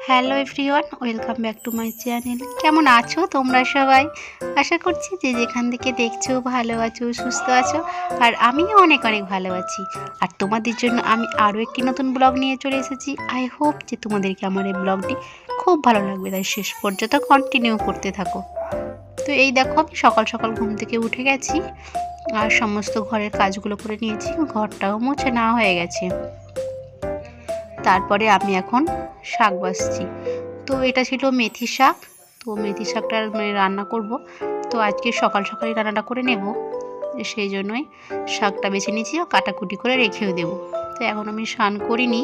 Hello everyone, welcome back to my channel. কেমন আছো তোমরা সবাই? আশা করছি যে যেখান থেকে দেখছো ভালো আছো, সুস্থ আছো। আর আমিও অনেক অনেক ভালো আছি। আর তোমাদের জন্য আমি আরও একটি নতুন ব্লগ নিয়ে চলে এসেছি। আই হোপ যে তোমাদেরকে আমার এই ব্লগটি খুব ভালো লাগবে, তাই শেষ পর্যন্ত কন্টিনিউ করতে থাকো। তো এই দেখো, আমি সকাল সকাল ঘুম থেকে উঠে গেছি আর সমস্ত ঘরের কাজগুলো করে নিয়েছি। ঘরটাও মুছে নেওয়া হয়ে গেছে। তারপরে আমি এখন শাক বাছছি। তো এটা ছিল মেথি শাক। তো মেথি শাকটা রান্না করব। তো আজকে সকাল সকালই রান্নাটা করে নেব, সেই জন্যই শাকটা বেছে নিয়েছি আর কাটাকুটি করে রেখেও দেবো। তো এখন আমি স্নান করিনি,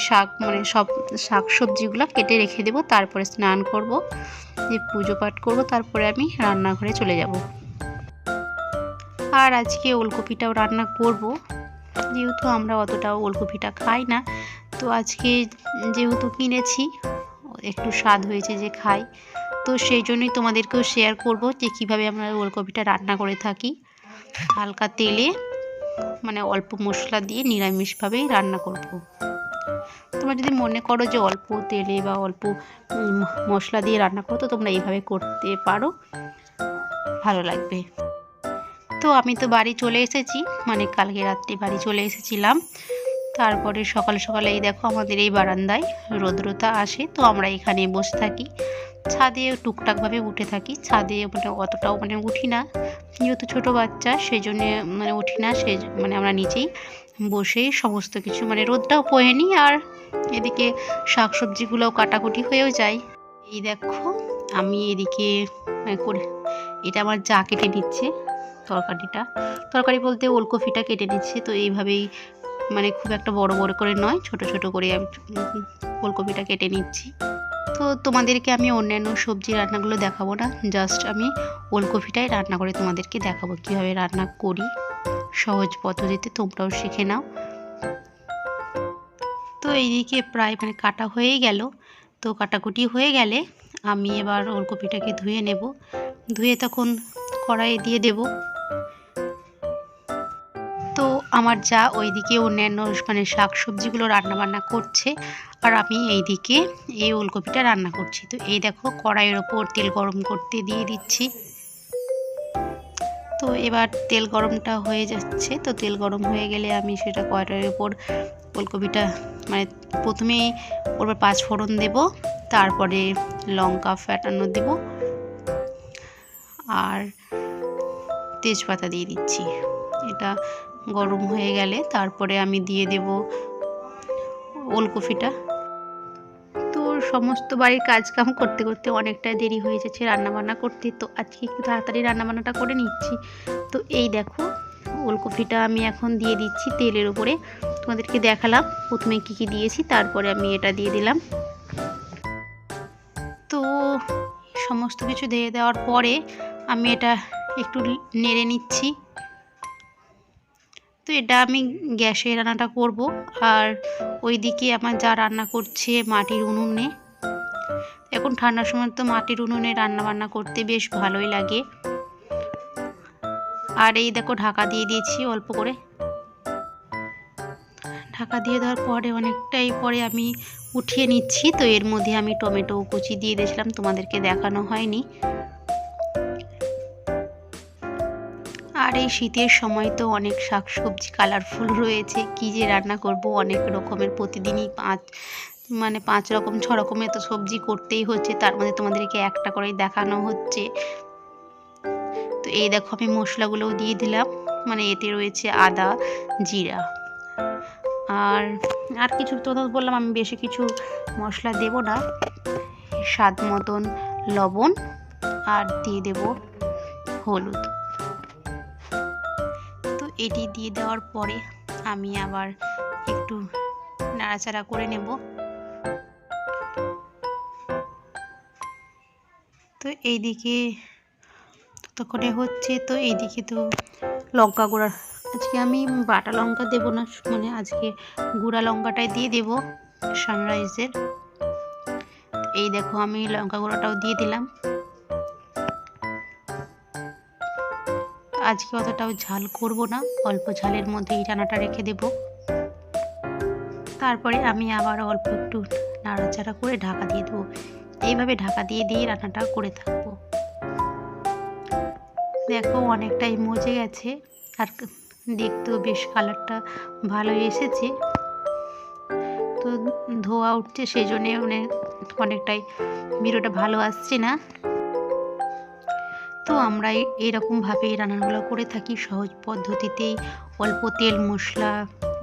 সব শাক সবজিগুলো কেটে রেখে দেবো, তারপরে স্নান করব, যে পুজো পাঠ করব, তারপরে আমি রান্নাঘরে চলে যাব। আর আজকে ওলকপিটাও রান্না করব, যেহেতু আমরা অতটাও ওলকপিটা খাই না। তো আজকে যেহেতু কিনেছি, একটু স্বাদ হয়েছে যে খাই, তো সেই জন্যই তোমাদেরকেও শেয়ার করব যে কীভাবে আমরা ওলকপিটা রান্না করে থাকি। হালকা তেলে, অল্প মশলা দিয়ে নিরামিষভাবেই রান্না করব। তোমরা যদি মনে করো যে অল্প তেলে বা অল্প মশলা দিয়ে রান্না করো, তো তোমরা এইভাবে করতে পারো, ভালো লাগবে। তো আমি তো বাড়ি চলে এসেছি, কালকে রাত্রে বাড়ি চলে এসেছিলাম। তারপরে সকাল সকালে এই দেখো, আমাদের এই বারান্দায় রৌদ্রতা আসে, তো আমরা এখানে বসে থাকি। ছাদে টুকটাকভাবে উঠে থাকি, ছাদে অতটাও উঠি না, যেহেতু ছোটো বাচ্চা, সেই জন্যে উঠি না। আমরা নিচেই বসেই সমস্ত কিছু রোদটাও পোয়ে নিই, আর এদিকে শাক সবজিগুলোও কাটাকুটি হয়েও যায়। এই দেখো, আমি এদিকে করে, এটা আমার যা কেটে দিচ্ছে তরকারি বলতে ওলকপিটা কেটে নিচ্ছে। তো এইভাবেই খুব একটা বড় বড় করে নয়, ছোট ছোট করে আমি ওলকপিটা কেটে নিচ্ছি। তো তোমাদেরকে আমি অন্যান্য সবজি রান্নাগুলো দেখাবো না, জাস্ট আমি ওলকপিটাই রান্না করে তোমাদেরকে দেখাবো কীভাবে রান্না করি, সহজ পদ্ধতিতে, তোমরাও শিখে নাও। তো এইদিকে প্রায় কাটা হয়েই গেল। তো কাটাকুটি হয়ে গেলে আমি এবার ওলকপিটাকে ধুয়ে নেব, ধুয়ে তখন কড়াইয়ে দিয়ে দেব। তো আমার যা ওইদিকে অন্যান্য শাক সবজিগুলো রান্নাবান্না করছে, আর আমি এইদিকে এই ওলকপিটা রান্না করছি। তো এই দেখো, কড়াইয়ের ওপর তেল গরম করতে দিয়ে দিচ্ছি। তো এবার তেল গরমটা হয়ে যাচ্ছে। তো তেল গরম হয়ে গেলে আমি সেটা কড়াইয়ের ওপর ওলকপিটা প্রথমেই ওর 5 ফোড়ন দেব, তারপরে লঙ্কা ফেটানো দেব, আর তেজপাতা দিয়ে দিচ্ছি। এটা গরম হয়ে গেলে তারপরে আমি দিয়ে দেব ওলকপিটা। তো সমস্ত বাড়ির কাজকাম করতে করতে অনেকটা দেরি হয়ে যাচ্ছে রান্নাবান্না করতে, তো আজকে একটু তাড়াতাড়ি রান্নাবান্নাটা করে নিচ্ছি। তো এই দেখো, ওলকপিটা আমি এখন দিয়ে দিচ্ছি তেলের উপরে। তোমাদেরকে দেখালাম প্রথমে কী কী দিয়েছি, তারপরে আমি এটা দিয়ে দিলাম। তো সমস্ত কিছু দিয়ে দেওয়ার পরে আমি এটা একটু নেড়ে নিচ্ছি। তো এটা আমি গ্যাসে রান্নাটা করব, আর ওইদিকে আমার যা রান্না করছে মাটির উনুনে। এখন ঠান্ডার সময় তো মাটির উনুনে রান্না বান্না করতে বেশ ভালোই লাগে। আর এই দেখো, ঢাকা দিয়ে দিয়েছি অল্প করে। ঢাকা দিয়ে দেওয়ার পরে অনেকটাই পরে আমি উঠিয়ে নিচ্ছি। তো এর মধ্যে আমি টমেটো কুচি দিয়ে দিয়েছিলাম, তোমাদেরকে দেখানো হয়নি। আর এই শীতের সময় তো অনেক শাকসবজি কালারফুল রয়েছে, কি যে রান্না করব, অনেক রকমের, প্রতিদিনই 5 রকম 6 রকমের তো সবজি করতেই হচ্ছে, তার মধ্যে তোমাদেরকে একটা করেই দেখানো হচ্ছে। তো এই দেখো, আমি মশলাগুলোও দিয়ে দিলাম, এতে রয়েছে আদা, জিরা, আর কিছু তো বললাম, আমি বেশি কিছু মশলা দেব না। স্বাদ মতন লবণ, আর দিয়ে দেব হলুদ। তো এটি দিয়ে দেওয়ার পরে আমি আবার একটু নাড়াচাড়া করে নেব। তো এইদিকে ততক্ষণে হচ্ছে। তো এইদিকে তো লঙ্কা গুঁড়া, আজকে আমি বাটা লঙ্কা দেবো না, আজকে গুঁড়া লঙ্কাটাই দিয়ে দেব, সানরাইজের। এই দেখো, আমি লঙ্কা গুঁড়াটাও দিয়ে দিলাম। আজকে অতটাও ঝাল করব না, অল্প ঝালের মধ্যে এই রান্নাটা রেখে দেব। তারপরে আমি আবার অল্প একটু নাড়াচাড়া করে ঢাকা দিয়ে দেবো। এইভাবে ঢাকা দিয়ে রান্নাটা করে থাকবো। দেখো অনেকটাই মজে গেছে, আর দেখতেও বেশ কালারটা ভালো এসেছে। তো ধোয়া উঠছে, সেই জন্যে অনেকটাই ভিডিওটা ভালো আসছে না। তো আমরা এরকমভাবেই রান্নাগুলো করে থাকি, সহজ পদ্ধতিতেই অল্প তেল মশলা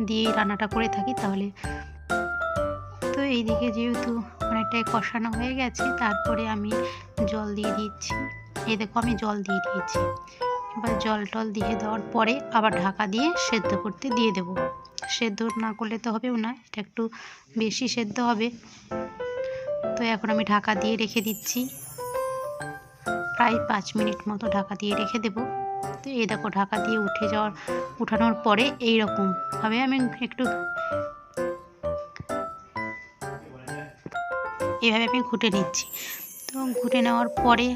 দিয়ে রান্নাটা করে থাকি। তাহলে তো এইদিকে যেহেতু অনেকটাই কষানো হয়ে গেছে, তারপরে আমি জল দিয়ে দিচ্ছি। এই দেখো আমি জল দিয়ে দিয়েছি। এবার জল টল দিয়ে দেওয়ার পরে আবার ঢাকা দিয়ে সেদ্ধ করতে দিয়ে দেব। সেদ্ধ না করলে তো হবেও না, এটা একটু বেশি সেদ্ধ হবে। তো এখন আমি ঢাকা দিয়ে রেখে দিচ্ছি, প্রায় 5 মিনিট মতো ঢাকা দিয়ে রেখে দেব। তো এই দেখো ঢাকা দিয়ে উঠানোর পরে এইরকমভাবে আমি একটু এইভাবে আমি ঘুটে নিচ্ছি। তো ঘুটে নেওয়ার পরে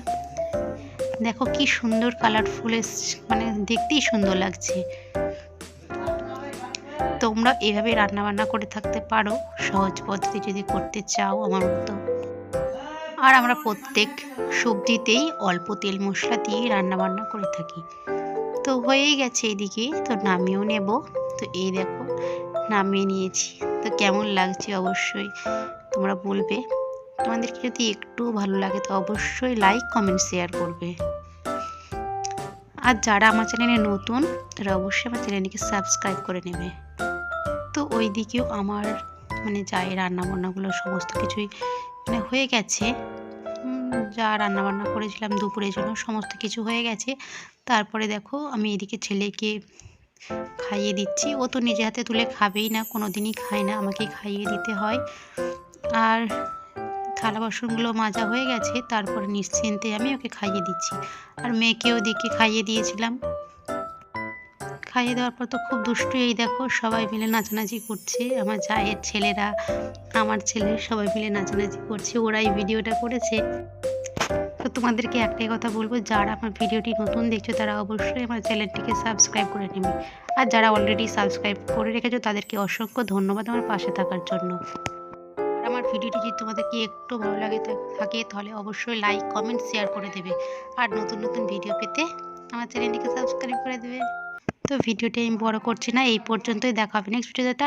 দেখো কি সুন্দর কালারফুল, মানে দেখতেই সুন্দর লাগছে। তোমরা এভাবে রান্নাবান্না করে থাকতে পারো, সহজ পদ্ধতি যদি করতে চাও আমার মতো। আর আমরা প্রত্যেক সবজিতেই অল্প তেল মশলা দিয়ে রান্নাবান্না করে থাকি। তো হয়েই গেছে এদিকে, তো নামিয়েও নেব। তো এই দেখো নামিয়ে নিয়েছি। তো কেমন লাগছে অবশ্যই তোমরা বলবে। তোমাদেরকে যদি একটু ভালো লাগে তো অবশ্যই লাইক কমেন্ট শেয়ার করবে। আর যারা আমার চ্যানেলে নতুন তারা অবশ্যই আমার চ্যানেলটিকে সাবস্ক্রাইব করে নেবে। তো ওই দিকেও আমার যাই রান্নাবান্নাগুলো সমস্ত কিছুই হয়ে গেছে। যা রান্নাবান্না করেছিলাম দুপুরের জন্য সমস্ত কিছু হয়ে গেছে। তারপরে দেখো আমি এদিকে ছেলেকে খাইয়ে দিচ্ছি। ও তো নিজে হাতে তুলে খাবেই না, কোনো দিনই খায় না, আমাকেই খাইয়ে দিতে হয়। আর থালা বাসনগুলো মাজা হয়ে গেছে, তারপরে নিশ্চিন্তে আমি ওকে খাইয়ে দিচ্ছি। আর মেয়েকেও ওদিকে খাইয়ে দিয়েছিলাম। খাইয়ে দেওয়ার পর তো খুব দুষ্টু, এই দেখো সবাই মিলে নাচানাচি করছে। আমার জায়ের ছেলেরা, আমার ছেলে সবাই মিলে নাচানাচি করছে, ওরাই ভিডিওটা করেছে। তো তোমাদেরকে একটাই কথা বলবো, যারা আমার ভিডিওটি নতুন দেখছো তারা অবশ্যই আমার চ্যানেলটিকে সাবস্ক্রাইব করে নেবে। আর যারা অলরেডি সাবস্ক্রাইব করে রেখেছো তাদেরকে অসংখ্য ধন্যবাদ আমার পাশে থাকার জন্য। আমার ভিডিওটি যদি তোমাদেরকে একটু ভালো লাগে থাকে তাহলে অবশ্যই লাইক কমেন্ট শেয়ার করে দেবে। আর নতুন নতুন ভিডিও পেতে আমার চ্যানেলটিকে সাবস্ক্রাইব করে দেবে। তো ভিডিওটি আমি বড় করছি না, এই পর্যন্তই। দেখা হবে নেক্সট ভিডিওতে।